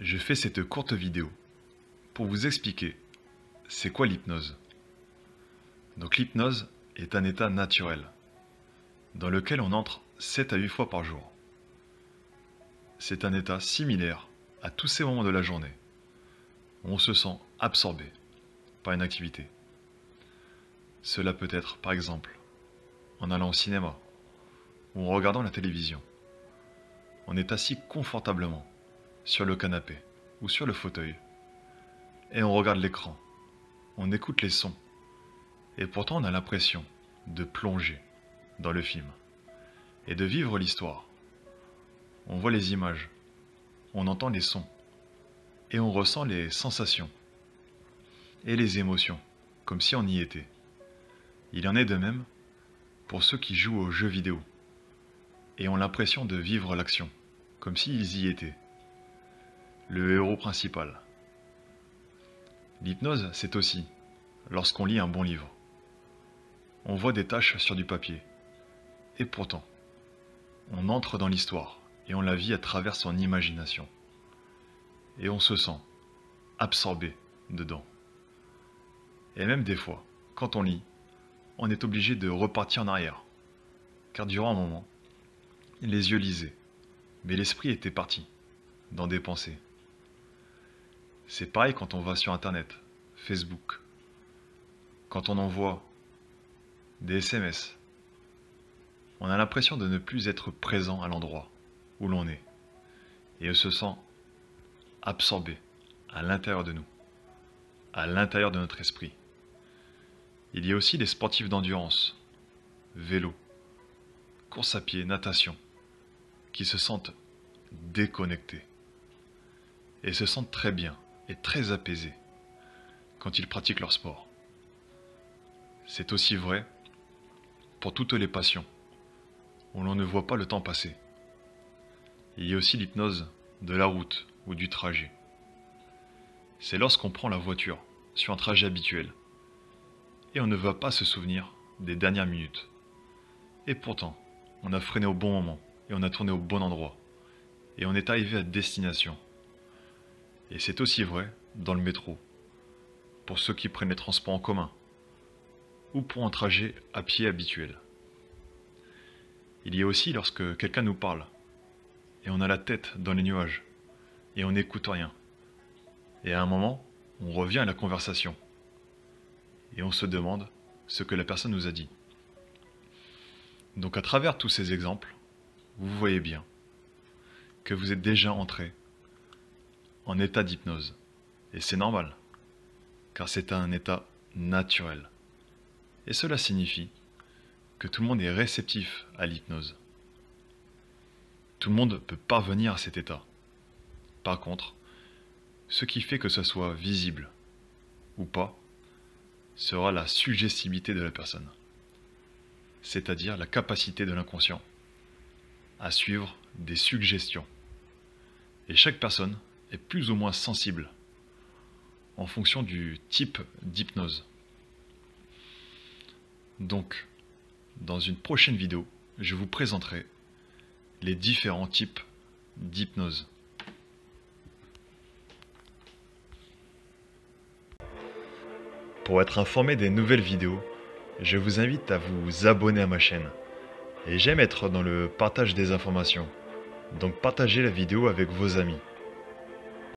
Je fais cette courte vidéo pour vous expliquer c'est quoi l'hypnose. Donc l'hypnose est un état naturel dans lequel on entre 7 à 8 fois par jour. C'est un état similaire à tous ces moments de la journée où on se sent absorbé par une activité. Cela peut être par exemple en allant au cinéma ou en regardant la télévision. On est assis confortablement sur le canapé ou sur le fauteuil et on regarde l'écran, on écoute les sons et pourtant on a l'impression de plonger dans le film et de vivre l'histoire. On voit les images, on entend les sons et on ressent les sensations et les émotions comme si on y était. Il en est de même pour ceux qui jouent aux jeux vidéo et ont l'impression de vivre l'action comme s'ils y étaient. Le héros principal. L'hypnose, c'est aussi lorsqu'on lit un bon livre. On voit des taches sur du papier. Et pourtant, on entre dans l'histoire et on la vit à travers son imagination. Et on se sent absorbé dedans. Et même des fois, quand on lit, on est obligé de repartir en arrière. Car durant un moment, les yeux lisaient, mais l'esprit était parti dans des pensées. C'est pareil quand on va sur Internet, Facebook, quand on envoie des SMS. On a l'impression de ne plus être présent à l'endroit où l'on est et on se sent absorbé à l'intérieur de nous, à l'intérieur de notre esprit. Il y a aussi les sportifs d'endurance, vélo, course à pied, natation, qui se sentent déconnectés et se sentent très bien et très apaisés quand ils pratiquent leur sport. C'est aussi vrai pour toutes les passions où l'on ne voit pas le temps passer. Il y a aussi l'hypnose de la route ou du trajet. C'est lorsqu'on prend la voiture sur un trajet habituel et on ne va pas se souvenir des dernières minutes. Et pourtant, on a freiné au bon moment et on a tourné au bon endroit et on est arrivé à destination. Et c'est aussi vrai dans le métro, pour ceux qui prennent les transports en commun ou pour un trajet à pied habituel. Il y a aussi lorsque quelqu'un nous parle et on a la tête dans les nuages et on n'écoute rien. Et à un moment, on revient à la conversation et on se demande ce que la personne nous a dit. Donc à travers tous ces exemples, vous voyez bien que vous êtes déjà entré en état d'hypnose. Et c'est normal, car c'est un état naturel. Et cela signifie que tout le monde est réceptif à l'hypnose. Tout le monde peut parvenir à cet état. Par contre, ce qui fait que ce soit visible ou pas, sera la suggestibilité de la personne. C'est-à-dire la capacité de l'inconscient à suivre des suggestions. Et chaque personne est plus ou moins sensible en fonction du type d'hypnose. Donc, dans une prochaine vidéo, je vous présenterai les différents types d'hypnose. Pour être informé des nouvelles vidéos, je vous invite à vous abonner à ma chaîne. Et j'aime être dans le partage des informations. Donc partagez la vidéo avec vos amis.